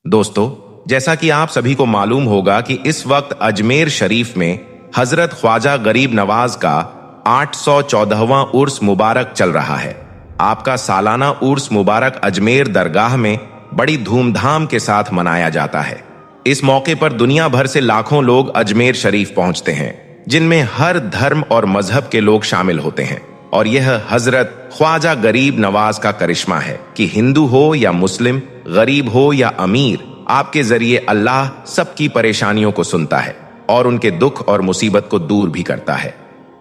दोस्तों, जैसा कि आप सभी को मालूम होगा कि इस वक्त अजमेर शरीफ में हजरत ख्वाजा गरीब नवाज का 814वां उर्स मुबारक चल रहा है। आपका सालाना उर्स मुबारक अजमेर दरगाह में बड़ी धूमधाम के साथ मनाया जाता है। इस मौके पर दुनिया भर से लाखों लोग अजमेर शरीफ पहुंचते हैं, जिनमें हर धर्म और मजहब के लोग शामिल होते हैं। और यह हजरत ख्वाजा गरीब नवाज का करिश्मा है कि हिंदू हो या मुस्लिम, गरीब हो या अमीर, आपके जरिए अल्लाह सबकी परेशानियों को सुनता है और उनके दुख और मुसीबत को दूर भी करता है।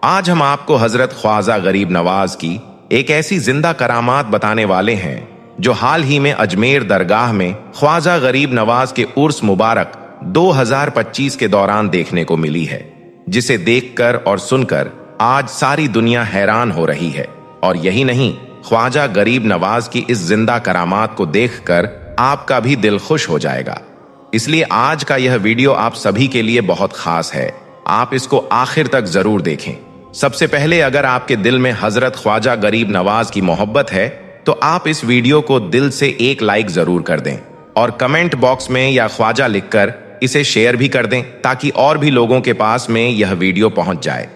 आज हम आपको हजरत ख्वाजा गरीब नवाज की एक ऐसी जिंदा करामात बताने वाले हैं जो हाल ही में अजमेर दरगाह में ख्वाजा गरीब नवाज के उर्स मुबारक 2025 के दौरान देखने को मिली है, जिसे देखकर और सुनकर आज सारी दुनिया हैरान हो रही है। और यही नहीं, ख्वाजा गरीब नवाज की इस जिंदा करामात को देखकर आपका भी दिल खुश हो जाएगा। इसलिए आज का यह वीडियो आप सभी के लिए बहुत खास है। आप इसको आखिर तक जरूर देखें। सबसे पहले, अगर आपके दिल में हजरत ख्वाजा गरीब नवाज की मोहब्बत है तो आप इस वीडियो को दिल से एक लाइक जरूर कर दें और कमेंट बॉक्स में या ख्वाजा लिखकर इसे शेयर भी कर दें, ताकि और भी लोगों के पास में यह वीडियो पहुंच जाए।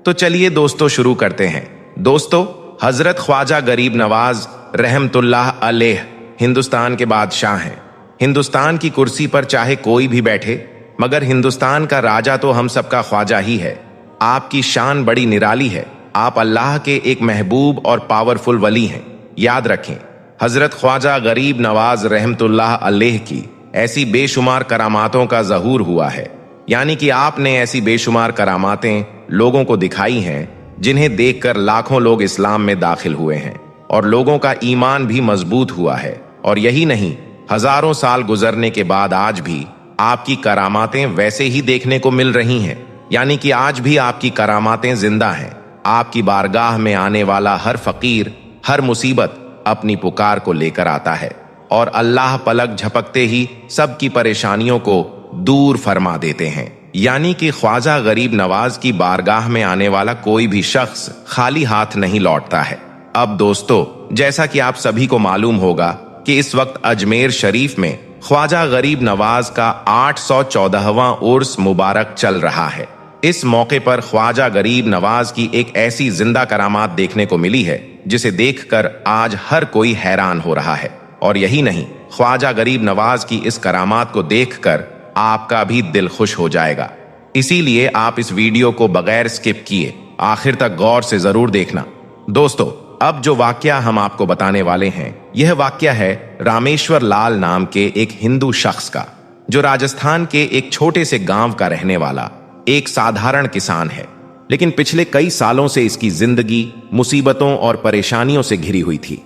तो चलिए दोस्तों, शुरू करते हैं। दोस्तों, हजरत ख्वाजा गरीब नवाज रहमतुल्लाह अलैह हिंदुस्तान के बादशाह हैं। हिंदुस्तान की कुर्सी पर चाहे कोई भी बैठे, मगर हिंदुस्तान का राजा तो हम सबका ख्वाजा ही है। आपकी शान बड़ी निराली है। आप अल्लाह के एक महबूब और पावरफुल वली हैं। याद रखें, हजरत ख्वाजा गरीब नवाज रहमतुल्लाह अलैह की ऐसी बेशुमार करामातों का ज़हूर हुआ है, यानी कि आपने ऐसी बेशुमार करामातें लोगों को दिखाई हैं जिन्हें देखकर लाखों लोग इस्लाम में दाखिल हुए हैं और लोगों का ईमान भी मजबूत हुआ है। और यही नहीं, हजारों साल गुजरने के बाद आज भी आपकी करामातें वैसे ही देखने को मिल रही हैं, यानी कि आज भी आपकी करामातें जिंदा हैं। आपकी बारगाह में आने वाला हर फकीर, हर मुसीबत अपनी पुकार को लेकर आता है और अल्लाह पलक झपकते ही सबकी परेशानियों को दूर फरमा देते हैं। यानी कि ख्वाजा गरीब नवाज की बारगाह में आने वाला कोई भी शख्स खाली हाथ नहीं लौटता है। अब दोस्तों, जैसा कि आप सभी को मालूम होगा कि इस वक्त अजमेर शरीफ में ख्वाजा गरीब नवाज का 814वां उर्स मुबारक चल रहा है। इस मौके पर ख्वाजा गरीब नवाज की एक ऐसी जिंदा करामात देखने को मिली है जिसे देखकर आज हर कोई हैरान हो रहा है। और यही नहीं, ख्वाजा गरीब नवाज की इस करामात को देखकर आपका भी दिल खुश हो जाएगा। इसीलिए आप इस वीडियो को बगैर स्किप किए आखिर तक गौर से जरूर देखना। दोस्तों, अब जो वाकया हम आपको बताने वाले हैं, यह वाकया है रामेश्वर लाल नाम के एक हिंदू शख्स का, जो राजस्थान के एक छोटे से गांव का रहने वाला एक साधारण किसान है। लेकिन पिछले कई सालों से इसकी जिंदगी मुसीबतों और परेशानियों से घिरी हुई थी।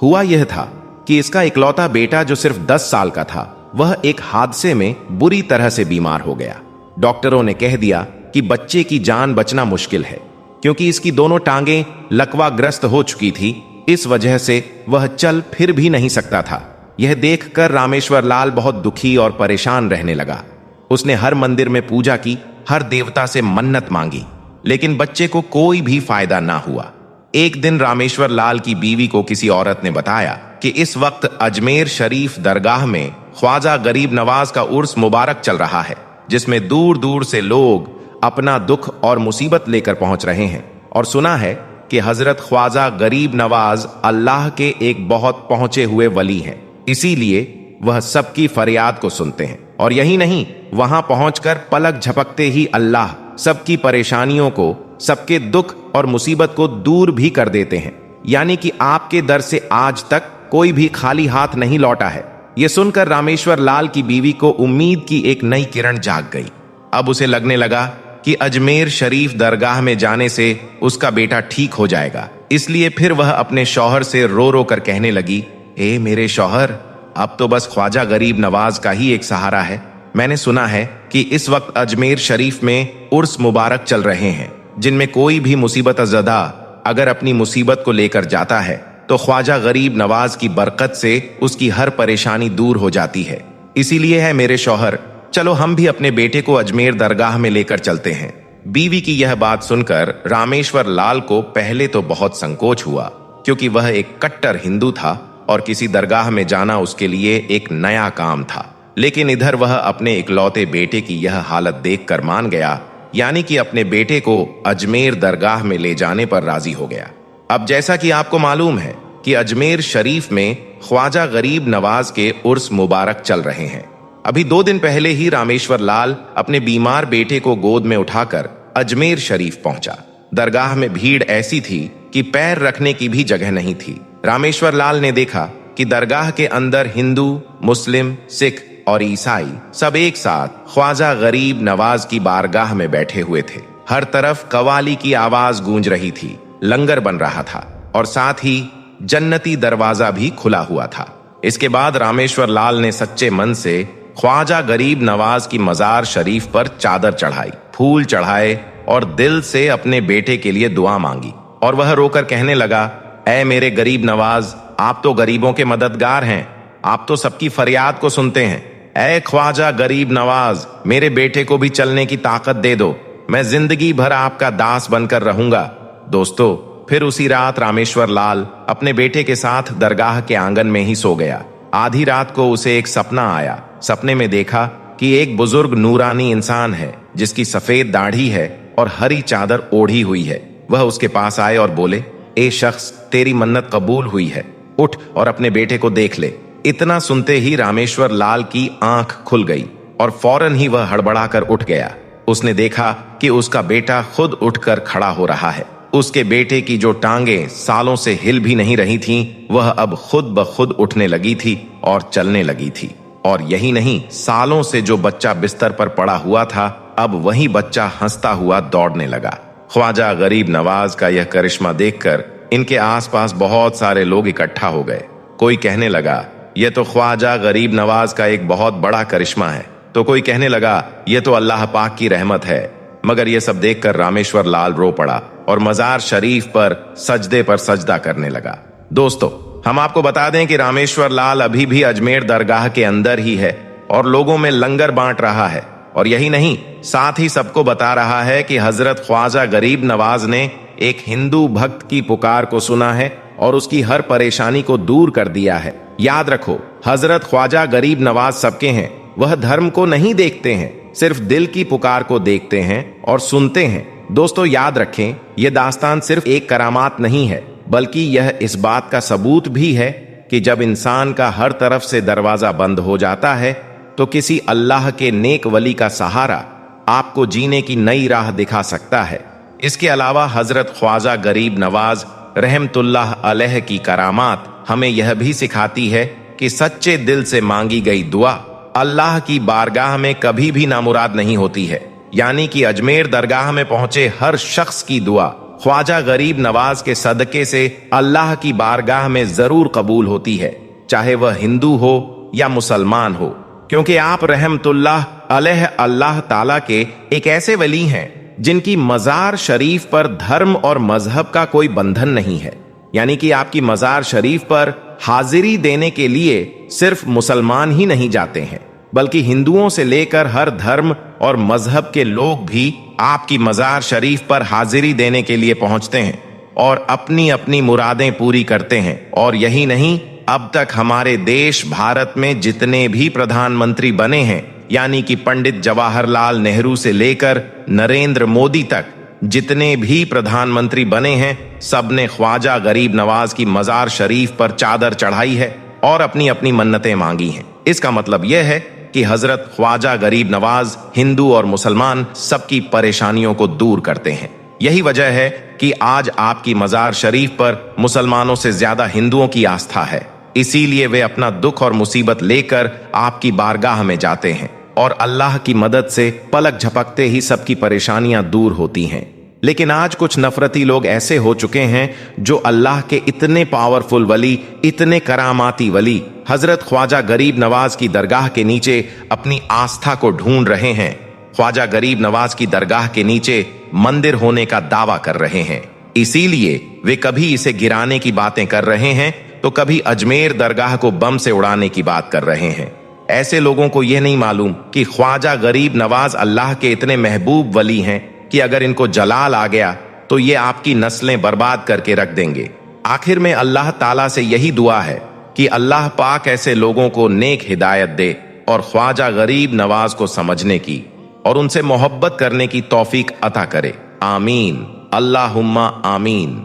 हुआ यह था कि इसका इकलौता बेटा, जो सिर्फ 10 साल का था, वह एक हादसे में बुरी तरह से बीमार हो गया। डॉक्टरों ने कह दिया कि बच्चे की जान बचना मुश्किल है, क्योंकि इसकी दोनों टांगें लकवाग्रस्त हो चुकी थी। इस वजह से वह चल फिर भी नहीं सकता था। यह देखकर रामेश्वर लाल बहुत दुखी और परेशान रहने लगा। उसने हर मंदिर में पूजा की, हर देवता से मन्नत मांगी, लेकिन बच्चे को कोई भी फायदा ना हुआ। एक दिन रामेश्वर लाल की बीवी को किसी औरत ने बताया कि इस वक्त अजमेर शरीफ दरगाह में ख्वाजा गरीब नवाज का उर्स मुबारक चल रहा है, जिसमें दूर दूर से लोग अपना दुख और मुसीबत लेकर पहुंच रहे हैं। और सुना है कि हजरत ख्वाजा गरीब नवाज अल्लाह के एक बहुत पहुंचे हुए वली हैं, इसीलिए वह सबकी फरियाद को सुनते हैं। और यही नहीं, वहां पहुंचकर पलक झपकते ही अल्लाह सबकी परेशानियों को, सबके दुख और मुसीबत को दूर भी कर देते हैं। यानी कि आपके दर से आज तक कोई भी खाली हाथ नहीं लौटा है। यह सुनकर रामेश्वर लाल की बीवी को उम्मीद की एक नई किरण जाग गई। अब उसे लगने लगा कि अजमेर शरीफ दरगाह में जाने से उसका बेटा ठीक हो जाएगा। इसलिए फिर वह अपने शौहर से रो रो कर कहने लगी, ए मेरे शौहर, अब तो बस ख्वाजा गरीब नवाज का ही एक सहारा है। मैंने सुना है कि इस वक्त अजमेर शरीफ में उर्स मुबारक चल रहे हैं, जिनमें कोई भी मुसीबत ज़दा अगर अपनी मुसीबत को लेकर जाता है तो ख्वाजा गरीब नवाज की बरकत से उसकी हर परेशानी दूर हो जाती है। इसीलिए है मेरे शौहर, चलो हम भी अपने बेटे को अजमेर दरगाह में लेकर चलते हैं। बीवी की यह बात सुनकर रामेश्वर लाल को पहले तो बहुत संकोच हुआ, क्योंकि वह एक कट्टर हिंदू था और किसी दरगाह में जाना उसके लिए एक नया काम था। लेकिन इधर वह अपने इकलौते बेटे की यह हालत देखकर मान गया, यानी कि अपने बेटे को अजमेर दरगाह में ले जाने पर राजी हो गया। अब जैसा कि आपको मालूम है कि अजमेर शरीफ में ख्वाजा गरीब नवाज के उर्स मुबारक चल रहे हैं। अभी 2 दिन पहले ही रामेश्वर लाल अपने बीमार बेटे को गोद में उठाकर अजमेर शरीफ पहुंचा। दरगाह में भीड़ ऐसी थी कि पैर रखने की भी जगह नहीं थी। रामेश्वर लाल ने देखा कि दरगाह के अंदर हिंदू, मुस्लिम, सिख और ईसाई सब एक साथ ख्वाजा गरीब नवाज की बारगाह में बैठे हुए थे। हर तरफ कवाली की आवाज गूंज रही थी, लंगर बन रहा था और साथ ही जन्नती दरवाजा भी खुला हुआ था। इसके बाद रामेश्वर लाल ने सच्चे मन से ख्वाजा गरीब नवाज की मजार शरीफ पर चादर चढ़ाई, फूल चढ़ाए और दिल से अपने बेटे के लिए दुआ मांगी। और वह रोकर कहने लगा, ऐ मेरे गरीब नवाज, आप तो गरीबों के मददगार हैं, आप तो सबकी फरियाद को सुनते हैं। ऐ ख्वाजा गरीब नवाज, मेरे बेटे को भी चलने की ताकत दे दो, मैं जिंदगी भर आपका दास बनकर रहूंगा। दोस्तों, फिर उसी रात रामेश्वर लाल अपने बेटे के साथ दरगाह के आंगन में ही सो गया। आधी रात को उसे एक सपना आया। सपने में देखा कि एक बुजुर्ग नूरानी इंसान है जिसकी सफेद दाढ़ी है और हरी चादर ओढ़ी हुई है। वह उसके पास आए और बोले, ए शख्स, तेरी मन्नत कबूल हुई है, उठ और अपने बेटे को देख ले। इतना सुनते ही रामेश्वर लाल की आंख खुल गई और फौरन ही वह हड़बड़ाकर उठ गया। उसने देखा कि उसका बेटा खुद उठकर खड़ा हो रहा है। उसके बेटे की जो टांगें सालों से हिल भी नहीं रही थीं, वह अब खुद ब खुद उठने लगी थी और चलने लगी थी। और यही नहीं, सालों से जो बच्चा बिस्तर पर पड़ा हुआ था, अब वही बच्चा हंसता हुआ दौड़ने लगा। ख्वाजा गरीब नवाज का यह करिश्मा देखकर इनके आसपास बहुत सारे लोग इकट्ठा हो गए। कोई कहने लगा, यह तो ख्वाजा गरीब नवाज का एक बहुत बड़ा करिश्मा है। तो कोई कहने लगा, यह तो अल्लाह पाक की रहमत है। मगर यह सब देखकर रामेश्वर लाल रो पड़ा और मजार शरीफ पर सजदे पर सजदा करने लगा। दोस्तों, हम आपको बता दें कि रामेश्वर लाल अभी भी अजमेर दरगाह के अंदर ही है और लोगों में लंगर बांट रहा है। और यही नहीं, साथ ही सबको बता रहा है कि हजरत ख्वाजा गरीब नवाज ने एक हिंदू भक्त की पुकार को सुना है और उसकी हर परेशानी को दूर कर दिया है। याद रखो, हजरत ख्वाजा गरीब नवाज सबके हैं। वह धर्म को नहीं देखते हैं, सिर्फ दिल की पुकार को देखते हैं और सुनते हैं। दोस्तों, याद रखें, यह दास्तान सिर्फ एक करामात नहीं है, बल्कि यह इस बात का सबूत भी है कि जब इंसान का हर तरफ से दरवाजा बंद हो जाता है तो किसी अल्लाह के नेक वली का सहारा आपको जीने की नई राह दिखा सकता है। इसके अलावा हजरत ख्वाजा गरीब नवाज रहमतुल्लाह अलैह की करामात हमें यह भी सिखाती है कि सच्चे दिल से मांगी गई दुआ अल्लाह की बारगाह में कभी भी नामुराद नहीं होती है। यानी कि अजमेर दरगाह में पहुंचे हर शख्स की दुआ ख्वाजा गरीब नवाज के सदके से अल्लाह की बारगाह में जरूर कबूल होती है, चाहे वह हिंदू हो या मुसलमान हो, क्योंकि आप रहमतुल्लाह अलैह अल्लाह ताला के एक ऐसे वली हैं जिनकी मजार शरीफ पर धर्म और मजहब का कोई बंधन नहीं है। यानी कि आपकी मजार शरीफ पर हाजिरी देने के लिए सिर्फ मुसलमान ही नहीं जाते हैं, बल्कि हिंदुओं से लेकर हर धर्म और मजहब के लोग भी आपकी मजार शरीफ पर हाजिरी देने के लिए पहुंचते हैं और अपनी अपनी मुरादें पूरी करते हैं। और यही नहीं, अब तक हमारे देश भारत में जितने भी प्रधानमंत्री बने हैं, यानी कि पंडित जवाहरलाल नेहरू से लेकर नरेंद्र मोदी तक जितने भी प्रधानमंत्री बने हैं, सबने ख्वाजा गरीब नवाज की मजार शरीफ पर चादर चढ़ाई है और अपनी अपनी मन्नतें मांगी हैं। इसका मतलब यह है कि हजरत ख्वाजा गरीब नवाज हिंदू और मुसलमान सबकी परेशानियों को दूर करते हैं। यही वजह है कि आज आपकी मजार शरीफ पर मुसलमानों से ज्यादा हिंदुओं की आस्था है। इसीलिए वे अपना दुख और मुसीबत लेकर आपकी बारगाह में जाते हैं और अल्लाह की मदद से पलक झपकते ही सबकी परेशानियां दूर होती हैं। लेकिन आज कुछ नफरती लोग ऐसे हो चुके हैं जो अल्लाह के इतने पावरफुल वली, इतने करामाती वली हजरत ख्वाजा गरीब नवाज की दरगाह के नीचे अपनी आस्था को ढूंढ रहे हैं। ख्वाजा गरीब नवाज की दरगाह के नीचे मंदिर होने का दावा कर रहे हैं। इसीलिए वे कभी इसे गिराने की बातें कर रहे हैं तो कभी अजमेर दरगाह को बम से उड़ाने की बात कर रहे हैं। ऐसे लोगों को यह नहीं मालूम कि ख्वाजा गरीब नवाज अल्लाह के इतने महबूब वली हैं कि अगर इनको जलाल आ गया तो ये आपकी नस्लें बर्बाद करके रख देंगे। आखिर में अल्लाह ताला से यही दुआ है कि अल्लाह पाक ऐसे लोगों को नेक हिदायत दे और ख्वाजा गरीब नवाज को समझने की और उनसे मोहब्बत करने की तौफीक अता करे। आमीन, अल्लाहुम्मा आमीन।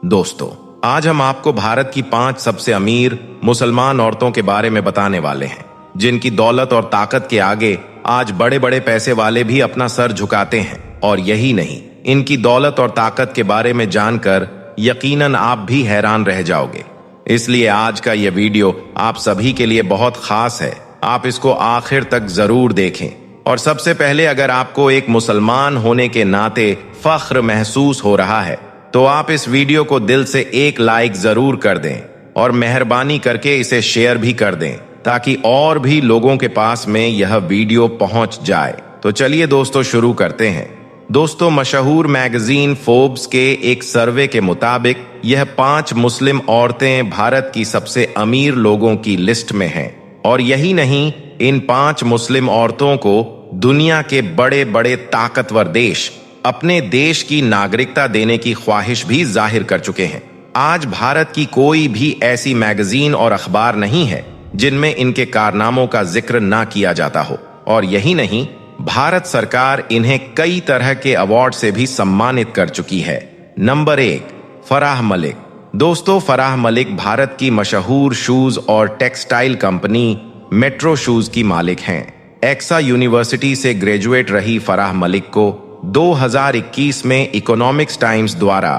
दोस्तों, आज हम आपको भारत की 5 सबसे अमीर मुसलमान औरतों के बारे में बताने वाले हैं, जिनकी दौलत और ताकत के आगे आज बड़े बड़े पैसे वाले भी अपना सर झुकाते हैं। और यही नहीं, इनकी दौलत और ताकत के बारे में जानकर यकीनन आप भी हैरान रह जाओगे। इसलिए आज का यह वीडियो आप सभी के लिए बहुत खास है। आप इसको आखिर तक जरूर देखें। और सबसे पहले, अगर आपको एक मुसलमान होने के नाते फख्र महसूस हो रहा है तो आप इस वीडियो को दिल से एक लाइक जरूर कर दें और मेहरबानी करके इसे शेयर भी कर दें, ताकि और भी लोगों के पास में यह वीडियो पहुंच जाए। तो चलिए दोस्तों, शुरू करते हैं। दोस्तों, मशहूर मैगजीन फोर्ब्स के एक सर्वे के मुताबिक यह 5 मुस्लिम औरतें भारत की सबसे अमीर लोगों की लिस्ट में हैं। और यही नहीं, इन 5 मुस्लिम औरतों को दुनिया के बड़े बड़े ताकतवर देश अपने देश की नागरिकता देने की ख्वाहिश भी जाहिर कर चुके हैं। आज भारत की कोई भी ऐसी मैगजीन और अखबार नहीं है जिनमें इनके कारनामों का जिक्र ना किया जाता हो। और यही नहीं, भारत सरकार इन्हें कई तरह के अवार्ड से भी सम्मानित कर चुकी है। नंबर 1, फराह मलिक। दोस्तों, फराह मलिक भारत की मशहूर शूज और टेक्सटाइल कंपनी मेट्रो शूज की मालिक हैं। एक्सा यूनिवर्सिटी से ग्रेजुएट रही फराह मलिक को 2021 में इकोनॉमिक्स टाइम्स द्वारा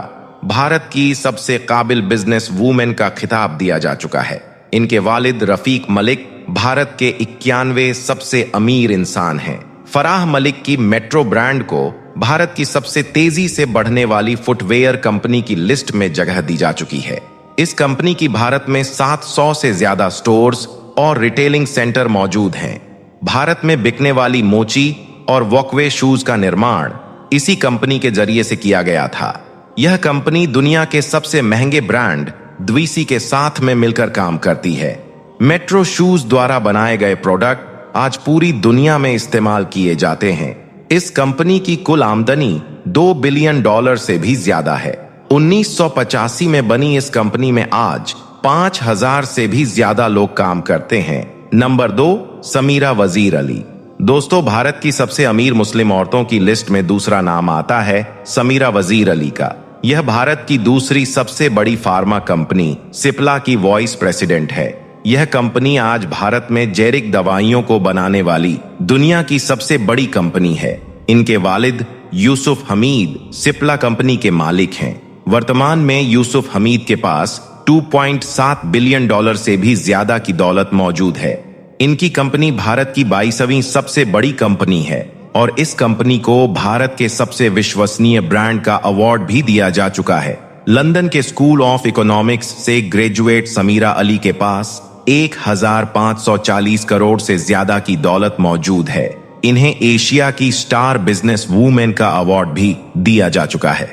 भारत की सबसे काबिल बिजनेस वूमेन का खिताब दिया जा चुका है। इनके वालिद रफीक मलिक भारत के 91वें सबसे अमीर इंसान हैं। फराह मलिक की मेट्रो ब्रांड को भारत की सबसे तेजी से बढ़ने वाली फुटवेयर कंपनी की लिस्ट में जगह दी जा चुकी है। इस कंपनी की भारत में 700 से ज्यादा स्टोर्स और रिटेलिंग सेंटर मौजूद हैं। भारत में बिकने वाली मोची और वॉकवे शूज का निर्माण इसी कंपनी के जरिए से किया गया था। यह कंपनी दुनिया के सबसे महंगे ब्रांड द्विसी के साथ में मिलकर काम करती है। मेट्रो शूज द्वारा बनाए गए प्रोडक्ट आज पूरी दुनिया में इस्तेमाल किए जाते हैं। इस कंपनी की कुल आमदनी $2 बिलियन से भी ज्यादा है। 1985 में बनी इस कंपनी में आज 5000 से भी ज्यादा लोग काम करते हैं। नंबर 2, समीरा वजीर अली। दोस्तों, भारत की सबसे अमीर मुस्लिम औरतों की लिस्ट में दूसरा नाम आता है समीरा वजीर अली का। यह भारत की दूसरी सबसे बड़ी फार्मा कंपनी सिप्ला की वाइस प्रेसिडेंट है। यह कंपनी आज भारत में जेरिक दवाइयों को बनाने वाली दुनिया की सबसे बड़ी कंपनी है। इनके वालिद यूसुफ हमीद सिप्ला कंपनी के मालिक हैं। वर्तमान में यूसुफ हमीद के पास $2.7 बिलियन से भी ज्यादा की दौलत मौजूद है। इनकी कंपनी भारत की 22वीं सबसे बड़ी कंपनी है और इस कंपनी को भारत के सबसे विश्वसनीय ब्रांड का अवार्ड भी दिया जा चुका है। लंदन के स्कूल ऑफ इकोनॉमिक्स से ग्रेजुएट समीरा अली के पास 1540 करोड़ से ज्यादा की दौलत मौजूद है। इन्हें एशिया की स्टार बिजनेस वूमेन का अवार्ड भी दिया जा चुका है।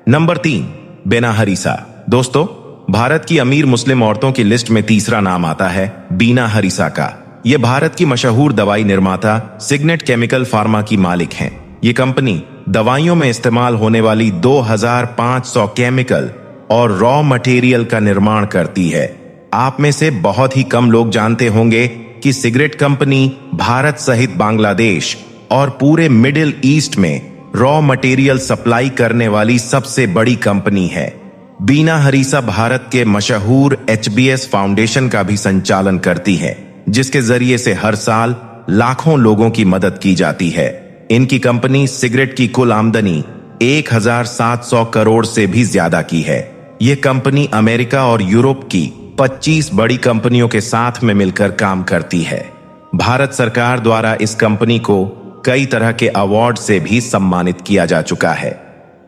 नंबर 3, बीना हरीसा। दोस्तों, भारत की अमीर मुस्लिम औरतों की लिस्ट में तीसरा नाम आता है बीना हरीसा का। ये भारत की मशहूर दवाई निर्माता सिग्नेट केमिकल फार्मा की मालिक हैं। ये कंपनी दवाइयों में इस्तेमाल होने वाली 2500 केमिकल और रॉ मटेरियल का निर्माण करती है। आप में से बहुत ही कम लोग जानते होंगे कि सिगरेट कंपनी भारत सहित बांग्लादेश और पूरे मिडिल ईस्ट में रॉ मटेरियल सप्लाई करने वाली सबसे बड़ी कंपनी है। बीना हरीसा भारत के मशहूर HBS फाउंडेशन का भी संचालन करती है, जिसके जरिए से हर साल लाखों लोगों की मदद की जाती है। इनकी कंपनी सिगरेट की कुल आमदनी 1700 करोड़ से भी ज्यादा की है। यह कंपनी अमेरिका और यूरोप की 25 बड़ी कंपनियों के साथ में मिलकर काम करती है। भारत सरकार द्वारा इस कंपनी को कई तरह के अवार्ड से भी सम्मानित किया जा चुका है।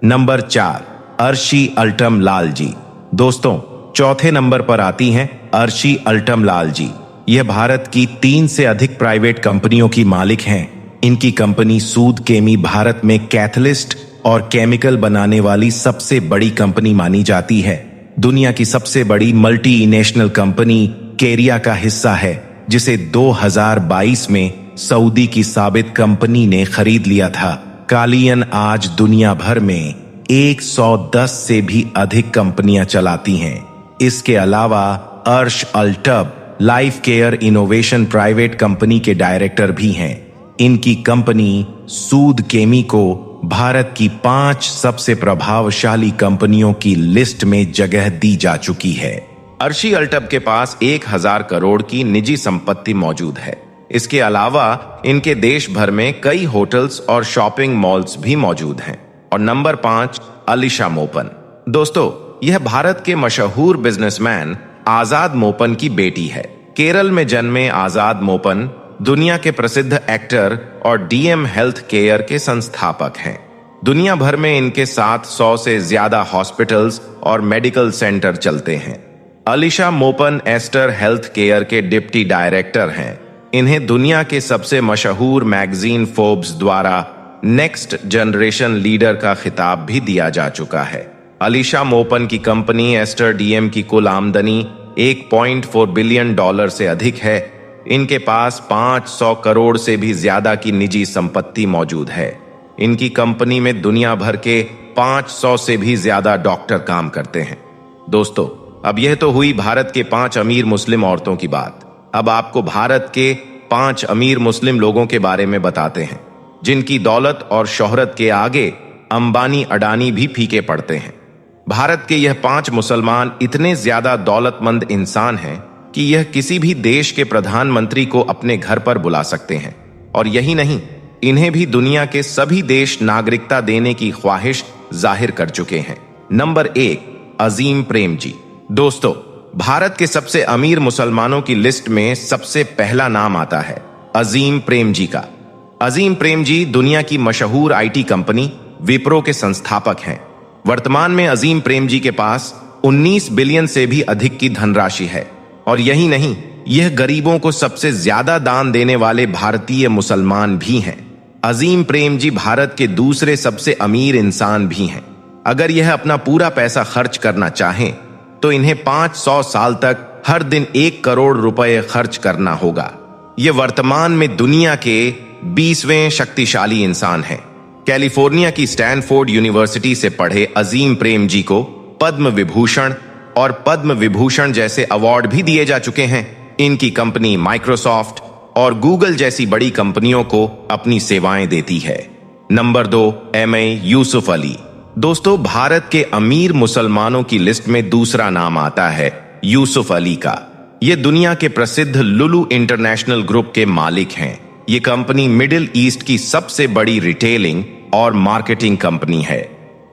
नंबर 4, अर्शी अल्टम लाल जी। दोस्तों, चौथे नंबर पर आती हैं अर्शी अल्टम लाल जी। यह भारत की 3 से अधिक प्राइवेट कंपनियों की मालिक हैं। इनकी कंपनी सूद केमी भारत में कैथलिस्ट और केमिकल बनाने वाली सबसे बड़ी कंपनी मानी जाती है। दुनिया की सबसे बड़ी मल्टीनेशनल कंपनी केरिया का हिस्सा है, जिसे 2022 में सऊदी की साबित कंपनी ने खरीद लिया था। कालियन आज दुनिया भर में 110 से भी अधिक कंपनियां चलाती हैं। इसके अलावा अर्श अल्टब life care innovation private company के डायरेक्टर भी हैं। इनकी कंपनी सूद केमी को भारत की 5 सबसे प्रभावशाली कंपनियों की लिस्ट में जगह दी जा चुकी है। अर्शी अल्टब के पास 1000 करोड़ की निजी संपत्ति मौजूद है। इसके अलावा इनके देश भर में कई होटल्स और शॉपिंग मॉल्स भी मौजूद हैं। और नंबर 5, अलीशा मोपन। दोस्तों, यह भारत के मशहूर बिजनेसमैन आजाद मोपन की बेटी है। केरल में जन्मे आजाद मोपन दुनिया के प्रसिद्ध एक्टर और डीएम हेल्थ केयर के संस्थापक हैं। दुनिया भर में इनके 700 से ज्यादा हॉस्पिटल्स और मेडिकल सेंटर चलते हैं। अलीशा मोपन एस्टर हेल्थ केयर के डिप्टी डायरेक्टर हैं। इन्हें दुनिया के सबसे मशहूर मैगजीन फोर्ब्स द्वारा नेक्स्ट जनरेशन लीडर का खिताब भी दिया जा चुका है। अलीशा मोपन की कंपनी एस्टर डीएम की कुल आमदनी $1.4 बिलियन से अधिक है। इनके पास 500 करोड़ से भी ज्यादा की निजी संपत्ति मौजूद है। इनकी कंपनी में दुनिया भर के 500 से भी ज्यादा डॉक्टर काम करते हैं। दोस्तों, अब यह तो हुई भारत के 5 अमीर मुस्लिम औरतों की बात। अब आपको भारत के 5 अमीर मुस्लिम लोगों के बारे में बताते हैं, जिनकी दौलत और शोहरत के आगे अंबानी अडानी भी फीके पड़ते हैं। भारत के यह 5 मुसलमान इतने ज्यादा दौलतमंद इंसान हैं कि यह किसी भी देश के प्रधानमंत्री को अपने घर पर बुला सकते हैं। और यही नहीं, इन्हें भी दुनिया के सभी देश नागरिकता देने की ख्वाहिश जाहिर कर चुके हैं। नंबर 1, अजीम प्रेमजी। दोस्तों, भारत के सबसे अमीर मुसलमानों की लिस्ट में सबसे पहला नाम आता है अजीम प्रेमजी का। अजीम प्रेमजी दुनिया की मशहूर आईटी कंपनी विप्रो के संस्थापक हैं। वर्तमान में अजीम प्रेमजी के पास 19 बिलियन से भी अधिक की धनराशि है। और यही नहीं, यह गरीबों को सबसे ज्यादा दान देने वाले भारतीय मुसलमान भी हैं। अजीम प्रेमजी भारत के दूसरे सबसे अमीर इंसान भी हैं। अगर यह अपना पूरा पैसा खर्च करना चाहें तो इन्हें 500 साल तक हर दिन 1 करोड़ रुपए खर्च करना होगा। ये वर्तमान में दुनिया के 20वें शक्तिशाली इंसान हैं। कैलिफोर्निया की स्टैनफोर्ड यूनिवर्सिटी से पढ़े अजीम प्रेमजी को पद्म विभूषण और पद्म विभूषण जैसे अवार्ड भी दिए जा चुके हैं। इनकी कंपनी माइक्रोसॉफ्ट और गूगल जैसी बड़ी कंपनियों को अपनी सेवाएं देती है। Number 2, MA Yusuf Ali. दोस्तों, भारत के अमीर मुसलमानों की लिस्ट में दूसरा नाम आता है यूसुफ अली का। ये दुनिया के प्रसिद्ध लुलु इंटरनेशनल ग्रुप के मालिक हैं। ये कंपनी मिडिल ईस्ट की सबसे बड़ी रिटेलिंग और मार्केटिंग कंपनी है।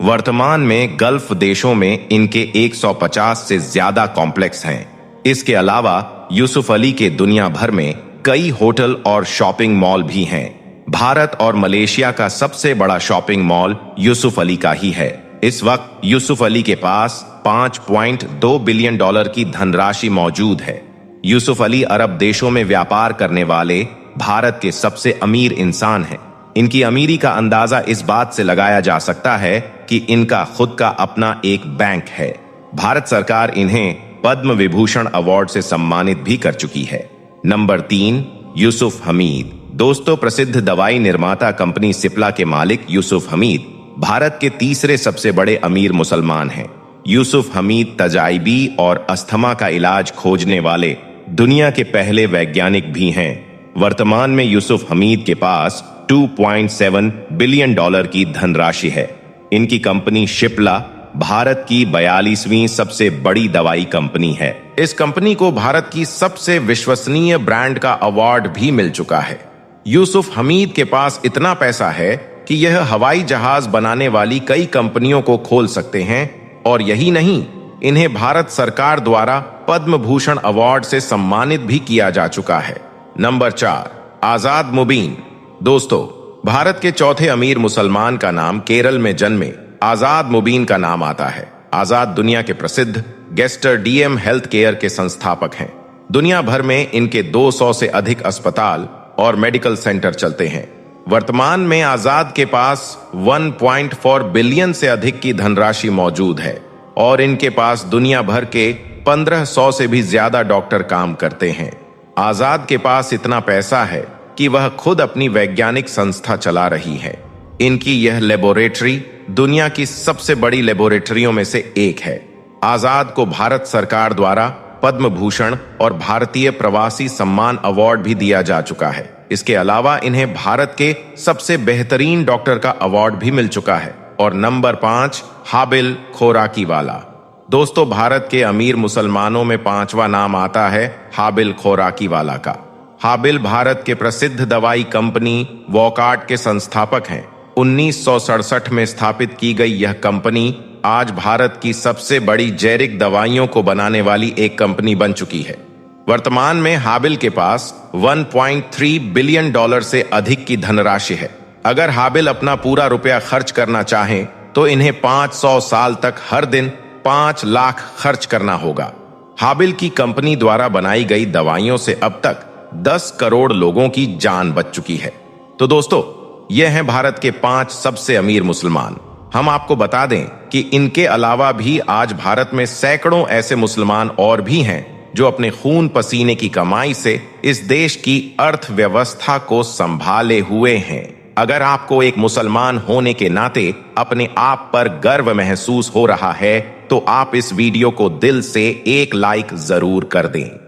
वर्तमान में गल्फ देशों में इनके 150 से ज्यादा कॉम्प्लेक्स हैं। इसके अलावा यूसुफ अली के दुनिया भर में कई होटल और शॉपिंग मॉल भी हैं। भारत और मलेशिया का सबसे बड़ा शॉपिंग मॉल यूसुफ अली का ही है। इस वक्त यूसुफ अली के पास $5.2 बिलियन की धनराशि मौजूद है। यूसुफ अली अरब देशों में व्यापार करने वाले भारत के सबसे अमीर इंसान हैं। इनकी अमीरी का अंदाजा इस बात से लगाया जा सकता है कि इनका खुद का अपना एक बैंक है। भारत सरकार इन्हें पद्म विभूषण अवार्ड से सम्मानित भी कर चुकी है। नंबर 3, यूसुफ हमीद। दोस्तों, प्रसिद्ध दवाई निर्माता कंपनी सिप्ला के मालिक यूसुफ हमीद भारत के तीसरे सबसे बड़े अमीर मुसलमान हैं। यूसुफ हमीद तजाइबी और अस्थमा का इलाज खोजने वाले दुनिया के पहले वैज्ञानिक भी हैं। वर्तमान में यूसुफ हमीद के पास $2.7 बिलियन की धनराशि है। इनकी कंपनी शिप्ला भारत की 42वीं सबसे बड़ी दवाई कंपनी है। इस कंपनी को भारत की सबसे विश्वसनीय ब्रांड का अवार्ड भी मिल चुका है। यूसुफ हमीद के पास इतना पैसा है कि यह हवाई जहाज बनाने वाली कई कंपनियों को खोल सकते हैं। और यही नहीं, इन्हें भारत सरकार द्वारा पद्म भूषण अवार्ड से सम्मानित भी किया जा चुका है। नंबर 4, आजाद मुबीन। दोस्तों, भारत के चौथे अमीर मुसलमान का नाम केरल में जन्मे आजाद मुबीन का नाम आता है। आजाद दुनिया के प्रसिद्ध गेस्टर डीएम हेल्थ केयर के संस्थापक हैं। दुनिया भर में इनके 200 से अधिक अस्पताल और मेडिकल सेंटर चलते हैं। वर्तमान में आजाद के पास 1.4 बिलियन से अधिक की धनराशि मौजूद है और इनके पास दुनिया भर के 1500 से भी ज्यादा डॉक्टर काम करते हैं। आजाद के पास इतना पैसा है कि वह खुद अपनी वैज्ञानिक संस्था चला रही है। इनकी यह लेबोरेटरी दुनिया की सबसे बड़ी लेबोरेटरियों में से एक है। आजाद को भारत सरकार द्वारा पद्म भूषण और भारतीय प्रवासी सम्मान अवार्ड भी दिया जा चुका है। इसके अलावा इन्हें भारत के सबसे बेहतरीन डॉक्टर का अवार्ड भी मिल चुका है। और नंबर 5, हाबिल खोराकीवाला। दोस्तों, भारत के अमीर मुसलमानों में 5वां नाम आता है हाबिल खोराकीवाला का। हाबिल भारत के प्रसिद्ध दवाई कंपनी वॉकार्ट के संस्थापक हैं। 1967 में स्थापित की गई यह कंपनी आज भारत की सबसे बड़ी जेरिक दवाइयों को बनाने वाली एक कंपनी बन चुकी है। वर्तमान में हाबिल के पास 1.3 बिलियन डॉलर से अधिक की धनराशि है। अगर हाबिल अपना पूरा रुपया खर्च करना चाहें तो इन्हें 500 साल तक हर दिन 5 लाख खर्च करना होगा। हाबिल की कंपनी द्वारा बनाई गई दवाइयों से अब तक 10 करोड़ लोगों की जान बच चुकी है। तो दोस्तों, ये हैं भारत के 5 सबसे अमीर मुसलमान। हम आपको बता दें कि इनके अलावा भी आज भारत में सैकड़ों ऐसे मुसलमान और भी हैं जो अपने खून पसीने की कमाई से इस देश की अर्थव्यवस्था को संभाले हुए हैं। अगर आपको एक मुसलमान होने के नाते अपने आप पर गर्व महसूस हो रहा है तो आप इस वीडियो को दिल से एक लाइक जरूर कर दें।